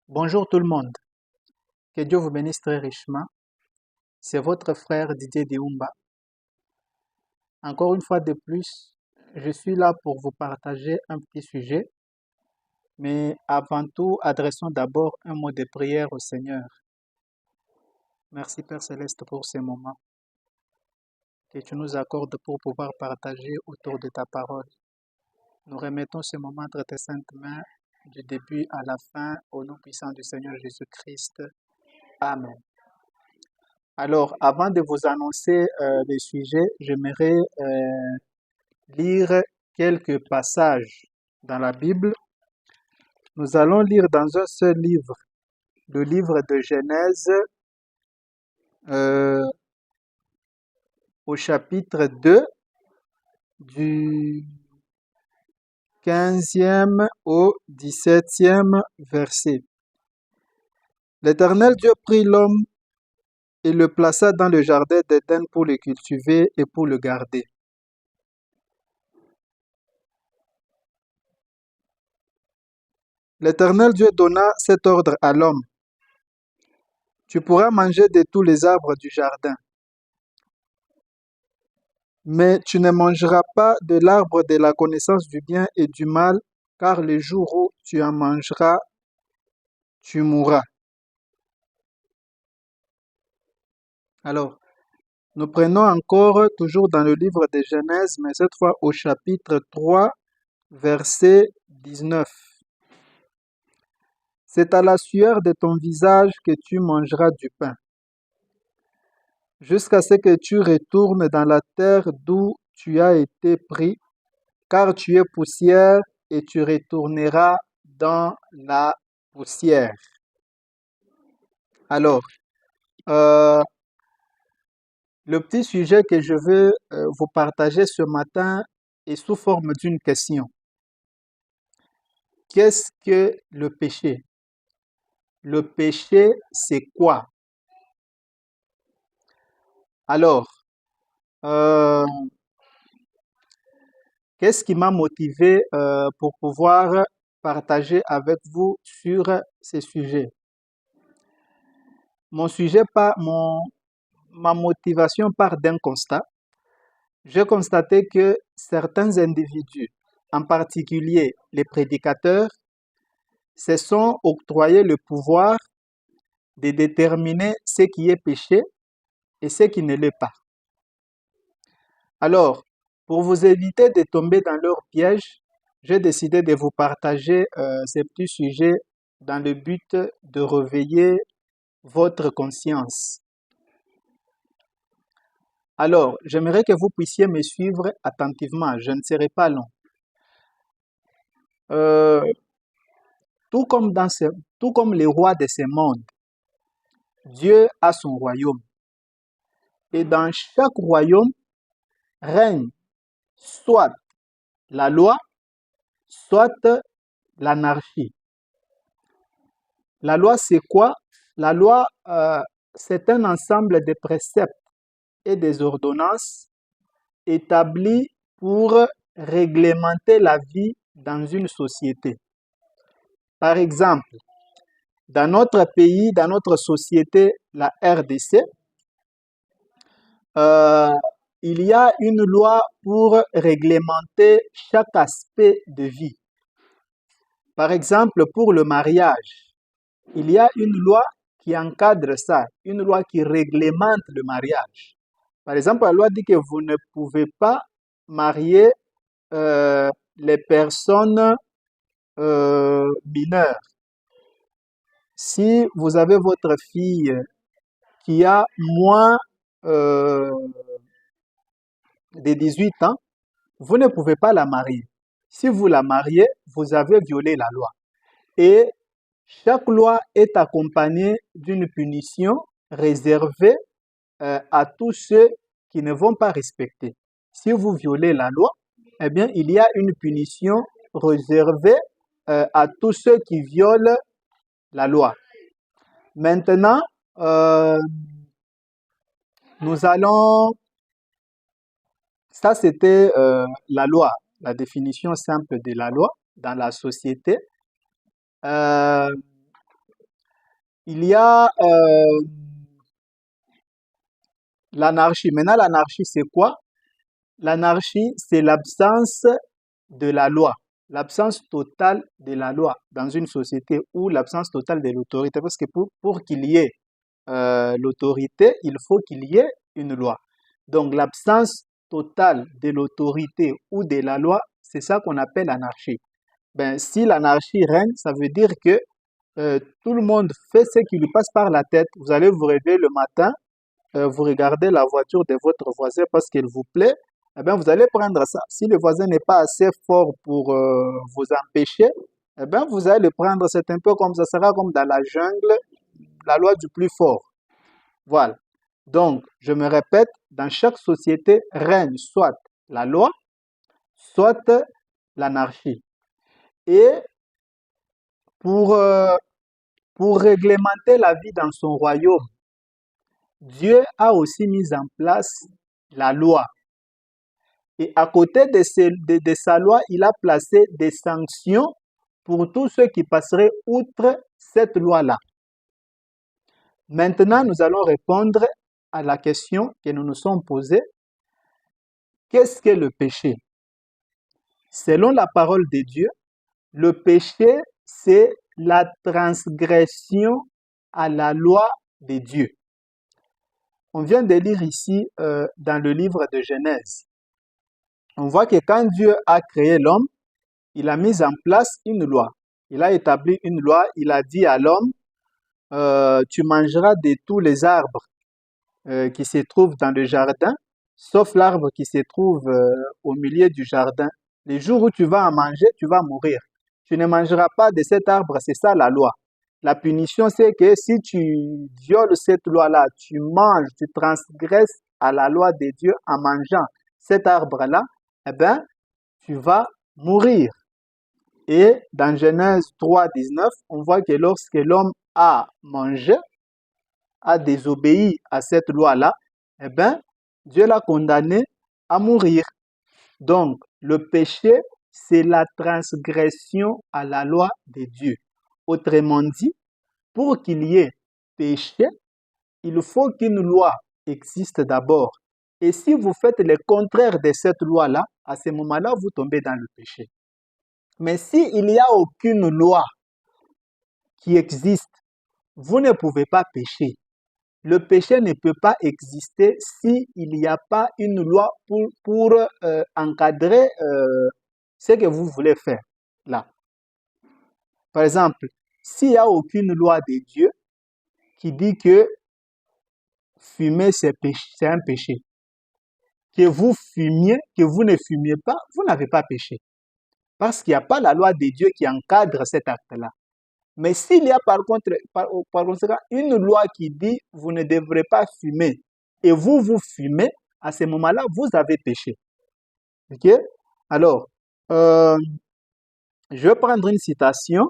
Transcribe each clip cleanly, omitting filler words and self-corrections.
Bonjour tout le monde, que Dieu vous bénisse très richement. C'est votre frère Didier Deumba. Encore une fois de plus, je suis là pour vous partager un petit sujet, mais avant tout, adressons d'abord un mot de prière au Seigneur. Merci Père Céleste pour ces moments que tu nous accordes pour pouvoir partager autour de ta parole. Nous remettons ce moment entre tes saintes mains du début à la fin au nom puissant du Seigneur Jésus-Christ. Amen. Alors, avant de vous annoncer les sujets, j'aimerais lire quelques passages dans la Bible. Nous allons lire dans un seul livre, le livre de Genèse, euh, au chapitre 2, du 15e au 17e verset. L'Éternel Dieu prit l'homme et le plaça dans le jardin d'Éden pour le cultiver et pour le garder. L'Éternel Dieu donna cet ordre à l'homme. Tu pourras manger de tous les arbres du jardin, mais tu ne mangeras pas de l'arbre de la connaissance du bien et du mal, car le jour où tu en mangeras, tu mourras. Alors, nous prenons encore toujours dans le livre de Genèse, mais cette fois au chapitre 3, verset 19. C'est à la sueur de ton visage que tu mangeras du pain, jusqu'à ce que tu retournes dans la terre d'où tu as été pris, car tu es poussière et tu retourneras dans la poussière. Alors, euh, le petit sujet que je veux vous partager ce matin est sous forme d'une question. Qu'est-ce que le péché? Le péché, c'est quoi? Alors, euh, qu'est-ce qui m'a motivé pour pouvoir partager avec vous sur ces sujets? Ma motivation part d'un constat. J'ai constaté que certains individus, en particulier les prédicateurs, se sont octroyés le pouvoir de déterminer ce qui est péché et ce qui ne l'est pas. Alors, pour vous éviter de tomber dans leur piège, j'ai décidé de vous partager ces petits sujets dans le but de réveiller votre conscience. Alors, j'aimerais que vous puissiez me suivre attentivement, je ne serai pas long. Euh, tout comme les rois de ce monde, Dieu a son royaume. Et dans chaque royaume règne soit la loi, soit l'anarchie. La loi, c'est quoi? La loi, c'est un ensemble de préceptes et des ordonnances établis pour réglementer la vie dans une société. Par exemple, dans notre pays, dans notre société, la RDC, euh, il y a une loi pour réglementer chaque aspect de vie. Par exemple, pour le mariage, il y a une loi qui encadre ça, une loi qui réglemente le mariage. Par exemple, la loi dit que vous ne pouvez pas marier les personnes mineures. Si vous avez votre fille qui a moins euh, de 18 ans, vous ne pouvez pas la marier. Si vous la mariez, vous avez violé la loi. Et chaque loi est accompagnée d'une punition réservée à tous ceux qui ne vont pas respecter. Si vous violez la loi, eh bien, il y a une punition réservée à tous ceux qui violent la loi. Maintenant, euh, nous allons... Ça, c'était la loi, la définition simple de la loi dans la société. Euh, Il y a l'anarchie. Maintenant, l'anarchie, c'est quoi? L'anarchie, c'est l'absence de la loi, l'absence totale de la loi dans une société ou l'absence totale de l'autorité. Parce que pour qu'il y ait l'autorité, il faut qu'il y ait une loi. Donc, l'absence totale de l'autorité ou de la loi, c'est ça qu'on appelle anarchie. Ben, si l'anarchie règne, ça veut dire que tout le monde fait ce qui lui passe par la tête. Vous allez vous réveiller le matin, vous regardez la voiture de votre voisin parce qu'elle vous plaît, eh bien, vous allez prendre ça. Si le voisin n'est pas assez fort pour vous empêcher, eh bien, vous allez le prendre. C'est un peu comme ça sera comme dans la jungle, la loi du plus fort. Voilà. Donc, je me répète, dans chaque société règne soit la loi, soit l'anarchie. Et pour, euh, pour réglementer la vie dans son royaume, Dieu a aussi mis en place la loi. Et à côté de sa loi, il a placé des sanctions pour tous ceux qui passeraient outre cette loi-là. Maintenant, nous allons répondre à la question que nous nous sommes posée. Qu'est-ce que le péché? Selon la parole de Dieu, le péché, c'est la transgression à la loi de Dieu. On vient de lire ici dans le livre de Genèse. On voit que quand Dieu a créé l'homme, il a mis en place une loi. Il a établi une loi. Il a dit à l'homme, tu mangeras de tous les arbres qui se trouvent dans le jardin, sauf l'arbre qui se trouve au milieu du jardin. Les jours où tu vas en manger, tu vas mourir. Tu ne mangeras pas de cet arbre, c'est ça la loi. La punition, c'est que si tu violes cette loi-là, tu manges, tu transgresses à la loi de Dieu en mangeant cet arbre-là, eh bien, tu vas mourir. Et dans Genèse 3, 19, on voit que lorsque l'homme a mangé, a désobéi à cette loi-là, eh bien, Dieu l'a condamné à mourir. Donc, le péché, c'est la transgression à la loi de Dieu. Autrement dit, pour qu'il y ait péché, il faut qu'une loi existe d'abord. Et si vous faites le contraire de cette loi-là, à ce moment-là, vous tombez dans le péché. Mais s'il n'y a aucune loi qui existe, vous ne pouvez pas pécher. Le péché ne peut pas exister s'il n'y a pas une loi pour encadrer ce que vous voulez faire là. Par exemple, s'il n'y a aucune loi de Dieu qui dit que fumer c'est un péché, que vous fumiez, que vous ne fumiez pas, vous n'avez pas péché. Parce qu'il n'y a pas la loi de Dieu qui encadre cet acte-là. Mais s'il y a par conséquent une loi qui dit vous ne devrez pas fumer et vous fumez, à ce moment-là, vous avez péché. Ok? Alors, je vais prendre une citation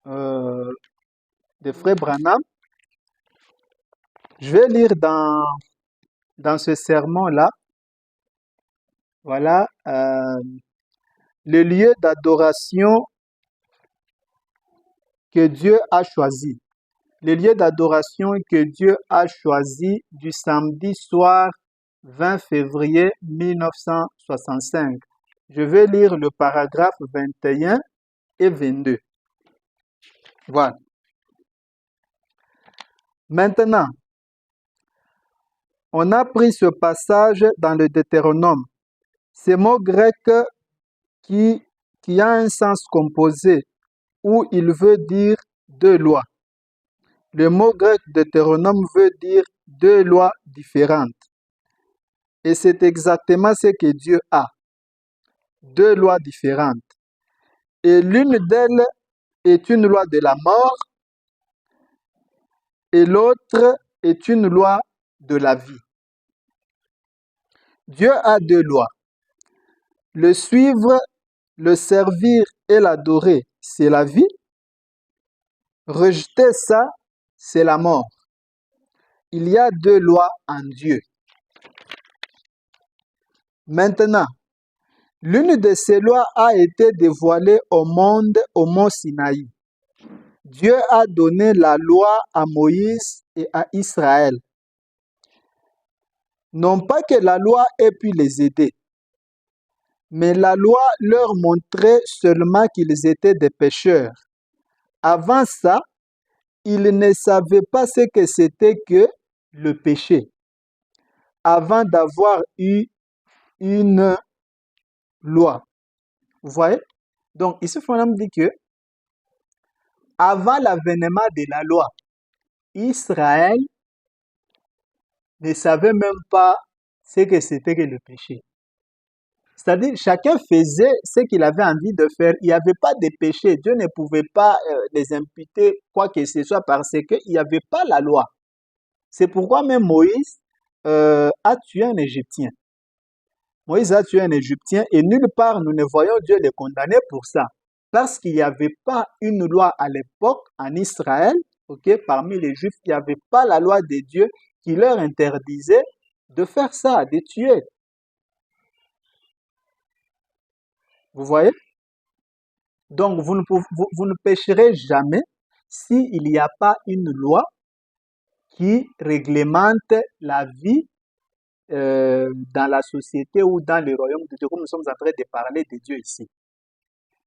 de Frère Branham. Je vais lire dans ce sermon-là, voilà, le lieu d'adoration que Dieu a choisi. Le lieu d'adoration que Dieu a choisi du samedi soir 20 février 1965. Je vais lire le paragraphe 21 et 22. Voilà. Maintenant, on a pris ce passage dans le Deutéronome. Ce mot grec qui a un sens composé où il veut dire deux lois. Le mot grec Deutéronome veut dire deux lois différentes. Et c'est exactement ce que Dieu a. Deux lois différentes. Et l'une d'elles est une loi de la mort et l'autre est une loi de la vie. Dieu a deux lois. Le suivre, le servir et l'adorer, c'est la vie. Rejeter ça, c'est la mort. Il y a deux lois en Dieu. Maintenant, l'une de ces lois a été dévoilée au monde au mont Sinaï. Dieu a donné la loi à Moïse et à Israël. Non pas que la loi ait pu les aider, mais la loi leur montrait seulement qu'ils étaient des pécheurs. Avant ça, ils ne savaient pas ce que c'était que le péché, avant d'avoir eu une loi. Vous voyez? Donc, ici, Fonam dit que avant l'avènement de la loi, Israël ne savait même pas ce que c'était que le péché. C'est-à-dire, chacun faisait ce qu'il avait envie de faire. Il n'y avait pas de péché. Dieu ne pouvait pas les imputer quoi que ce soit parce qu'il n'y avait pas la loi. C'est pourquoi même Moïse a tué un Égyptien. Moïse a tué un Égyptien et nulle part nous ne voyons Dieu le condamner pour ça. Parce qu'il n'y avait pas une loi à l'époque en Israël, parmi les Juifs, il n'y avait pas la loi de Dieu qui leur interdisait de faire ça, de tuer. Vous voyez? Donc, vous ne pécherez jamais s'il n'y a pas une loi qui réglemente la vie dans la société ou dans le royaume de Dieu, comme nous sommes en train de parler de Dieu ici.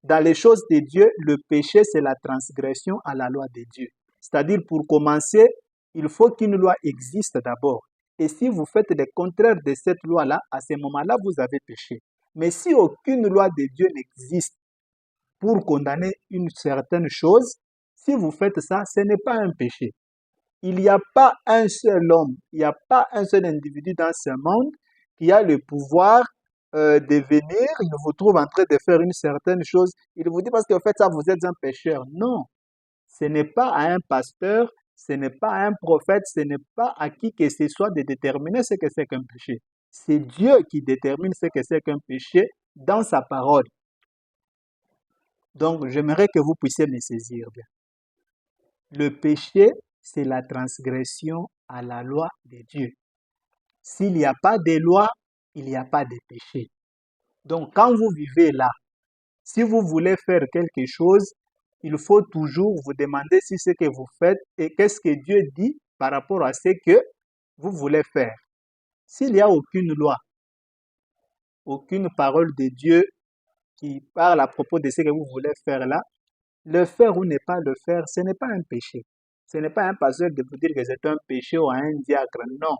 Dans les choses de Dieu, le péché, c'est la transgression à la loi de Dieu. C'est-à-dire, pour commencer, il faut qu'une loi existe d'abord. Et si vous faites le contraire de cette loi-là, à ce moment-là, vous avez péché. Mais si aucune loi de Dieu n'existe pour condamner une certaine chose, si vous faites ça, ce n'est pas un péché. Il n'y a pas un seul homme, il n'y a pas un seul individu dans ce monde qui a le pouvoir de venir, il vous trouve en train de faire une certaine chose, il vous dit parce que vous faites ça, vous êtes un pécheur. Non, ce n'est pas à un pasteur, ce n'est pas à un prophète, ce n'est pas à qui que ce soit de déterminer ce que c'est qu'un péché. C'est Dieu qui détermine ce que c'est qu'un péché dans sa parole. Donc, j'aimerais que vous puissiez me saisir bien. Le péché, c'est la transgression à la loi de Dieu. S'il n'y a pas de loi, il n'y a pas de péché. Donc, quand vous vivez là, si vous voulez faire quelque chose, il faut toujours vous demander si ce que vous faites et qu'est-ce que Dieu dit par rapport à ce que vous voulez faire. S'il n'y a aucune loi, aucune parole de Dieu qui parle à propos de ce que vous voulez faire là, le faire ou ne pas le faire, ce n'est pas un péché. Ce n'est pas un pasteur de vous dire que c'est un péché ou un diacre. Non.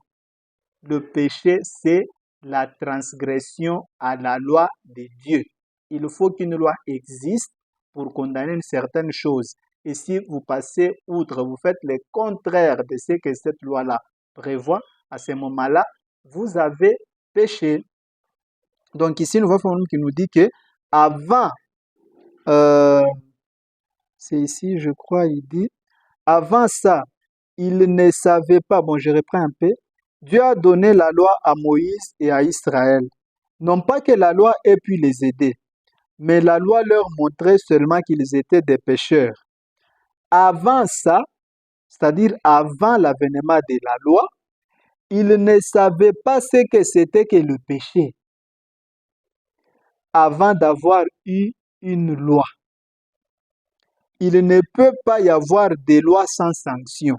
Le péché, c'est la transgression à la loi de Dieu. Il faut qu'une loi existe pour condamner une certaine chose. Et si vous passez outre, vous faites le contraire de ce que cette loi-là prévoit, à ce moment-là, vous avez péché. Donc ici, nous voyons qui nous dit que avant, c'est ici, je crois, il dit, avant ça, il ne savait pas, bon, je reprends un peu, Dieu a donné la loi à Moïse et à Israël. Non pas que la loi ait pu les aider, mais la loi leur montrait seulement qu'ils étaient des pécheurs. Avant ça, c'est-à-dire avant l'avènement de la loi, ils ne savaient pas ce que c'était que le péché avant d'avoir eu une loi. Il ne peut pas y avoir de loi sans sanction.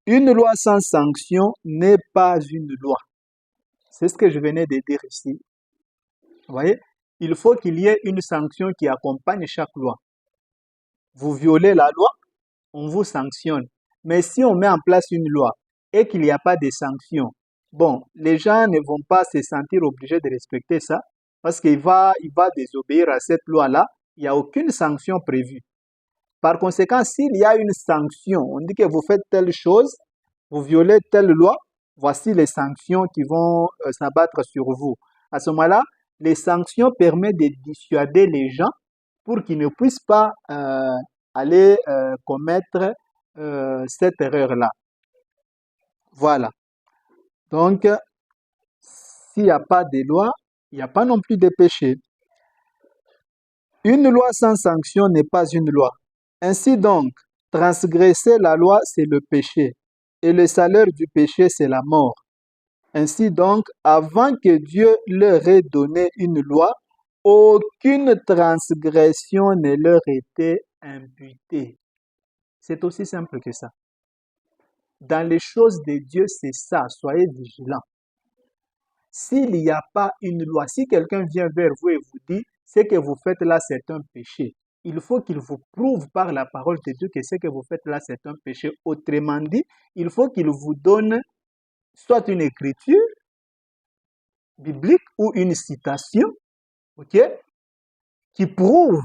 Une loi sans sanction n'est pas une loi. C'est ce que je venais de dire ici. Vous voyez, il faut qu'il y ait une sanction qui accompagne chaque loi. Vous violez la loi, on vous sanctionne. Mais si on met en place une loi et qu'il n'y a pas de sanction, bon, les gens ne vont pas se sentir obligés de respecter ça parce qu'il va désobéir à cette loi-là. Il n'y a aucune sanction prévue. Par conséquent, s'il y a une sanction, on dit que vous faites telle chose, vous violez telle loi, voici les sanctions qui vont s'abattre sur vous. À ce moment-là, les sanctions permettent de dissuader les gens pour qu'ils ne puissent pas aller commettre cette erreur-là. Voilà. Donc, s'il n'y a pas de loi, il n'y a pas non plus de péché. Une loi sans sanction n'est pas une loi. Ainsi donc, transgresser la loi, c'est le péché. Et le salaire du péché, c'est la mort. Ainsi donc, avant que Dieu leur ait donné une loi, aucune transgression ne leur était imputée. C'est aussi simple que ça. Dans les choses de Dieu, c'est ça. Soyez vigilants. S'il n'y a pas une loi, si quelqu'un vient vers vous et vous dit, ce que vous faites là, c'est un péché, il faut qu'il vous prouve par la parole de Dieu que ce que vous faites là, c'est un péché. Autrement dit, il faut qu'il vous donne soit une écriture biblique ou une citation, ok, qui prouve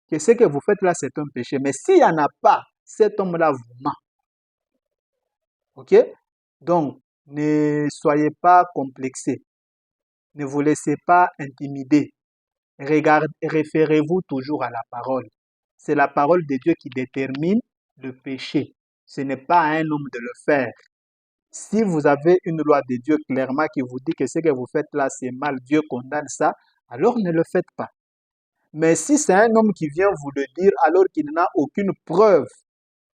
que ce que vous faites là, c'est un péché. Mais s'il n'y en a pas, cet homme-là vous ment. Ok? Donc, ne soyez pas complexés. Ne vous laissez pas intimider. Référez-vous toujours à la parole. C'est la parole de Dieu qui détermine le péché. Ce n'est pas à un homme de le faire. Si vous avez une loi de Dieu clairement qui vous dit que ce que vous faites là, c'est mal, Dieu condamne ça, alors ne le faites pas. Mais si c'est un homme qui vient vous le dire alors qu'il n'a aucune preuve,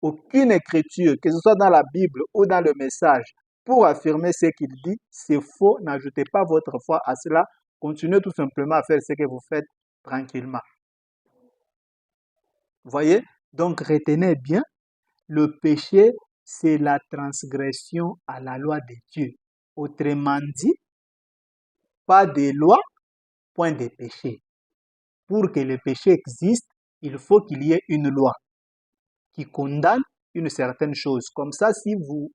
aucune écriture, que ce soit dans la Bible ou dans le message, pour affirmer ce qu'il dit, c'est faux. N'ajoutez pas votre foi à cela. Continuez tout simplement à faire ce que vous faites tranquillement. Voyez? Donc retenez bien, le péché, c'est la transgression à la loi de Dieu. Autrement dit, pas de loi, point de péché. Pour que le péché existe, il faut qu'il y ait une loi qui condamne une certaine chose. Comme ça, si vous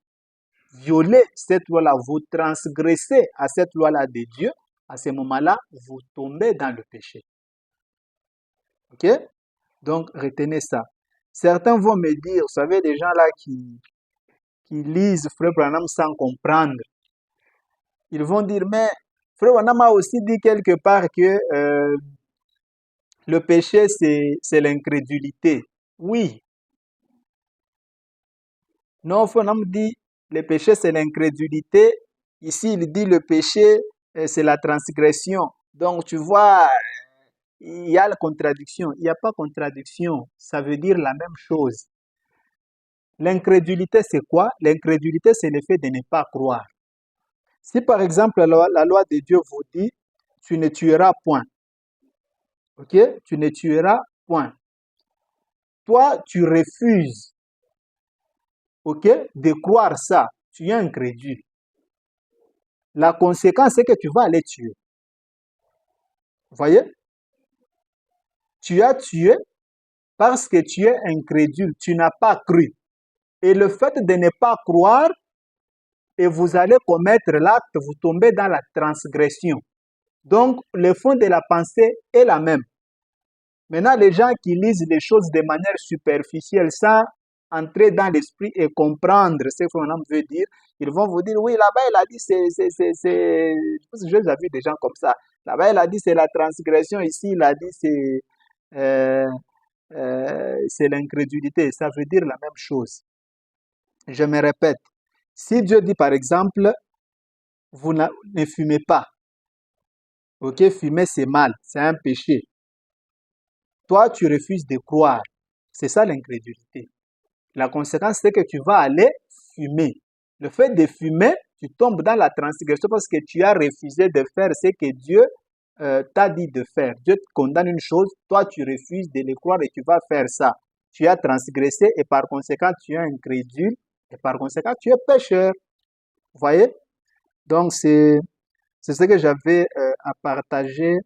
violez cette loi-là, vous transgressez à cette loi-là de Dieu, à ce moment-là, vous tombez dans le péché. Ok? Donc, retenez ça. Certains vont me dire, vous savez, des gens là qui lisent Frère Branham sans comprendre, ils vont dire, mais Frère Branham a aussi dit quelque part que le péché, c'est l'incrédulité. Oui. Non, Frère Branham dit, le péché, c'est l'incrédulité. Ici, il dit, le péché, c'est la transgression. Donc, tu vois, il y a la contradiction. Il n'y a pas contradiction. Ça veut dire la même chose. L'incrédulité, c'est quoi? L'incrédulité, c'est le fait de ne pas croire. Si par exemple la loi de Dieu vous dit, tu ne tueras point, ok? Tu ne tueras point. Toi, tu refuses, ok, de croire ça. Tu es incrédule. La conséquence, c'est que tu vas aller tuer. Vous voyez? Tu as tué parce que tu es incrédule. Tu n'as pas cru. Et le fait de ne pas croire, et vous allez commettre l'acte, vous tombez dans la transgression. Donc, le fond de la pensée est la même. Maintenant, les gens qui lisent les choses de manière superficielle, sans entrer dans l'esprit et comprendre ce qu'on veut dire, ils vont vous dire, oui, là-bas, il a dit, je les ai vus des gens comme ça. Là-bas, il a dit, c'est la transgression. Ici, il a dit, c'est l'incrédulité. Ça veut dire la même chose. Je me répète. Si Dieu dit, par exemple, vous ne fumez pas, ok, fumer, c'est mal, c'est un péché. Toi, tu refuses de croire. C'est ça l'incrédulité. La conséquence, c'est que tu vas aller fumer. Le fait de fumer, tu tombes dans la transgression parce que tu as refusé de faire ce que Dieu t'a dit de faire. Dieu te condamne une chose, toi tu refuses de le croire et tu vas faire ça. Tu as transgressé et par conséquent, tu es incrédule et par conséquent, tu es pécheur. Vous voyez? Donc, c'est ce que j'avais à partager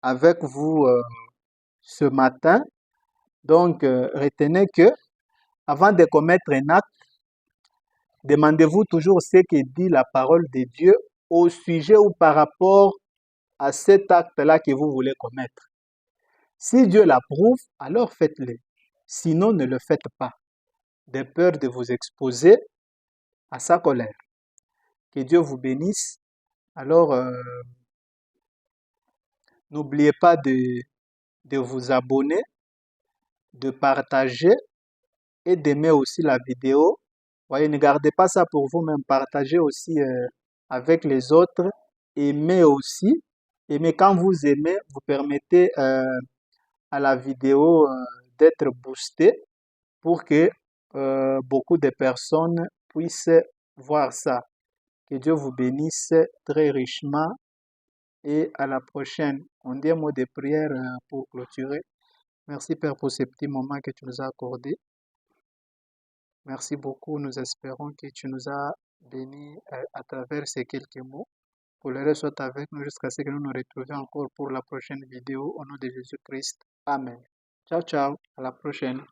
avec vous ce matin. Donc, retenez que avant de commettre un acte, demandez-vous toujours ce que dit la parole de Dieu au sujet ou par rapport à cet acte-là que vous voulez commettre. Si Dieu l'approuve, alors faites-le. Sinon, ne le faites pas, de peur de vous exposer à sa colère. Que Dieu vous bénisse. Alors, n'oubliez pas de vous abonner, de partager et d'aimer aussi la vidéo. Voyez, ne gardez pas ça pour vous-même, partagez aussi avec les autres. Aimez aussi. Aimez, quand vous aimez, vous permettez à la vidéo d'être boostée pour que beaucoup de personnes puissent voir ça. Que Dieu vous bénisse très richement et à la prochaine. On dit un mot de prière pour clôturer. Merci Père pour ces petits moments que tu nous as accordés. Merci beaucoup. Nous espérons que tu nous as bénis à travers ces quelques mots. Pour le reste, soit avec nous jusqu'à ce que nous nous retrouvions encore pour la prochaine vidéo au nom de Jésus-Christ. Amen. Ciao, ciao. À la prochaine.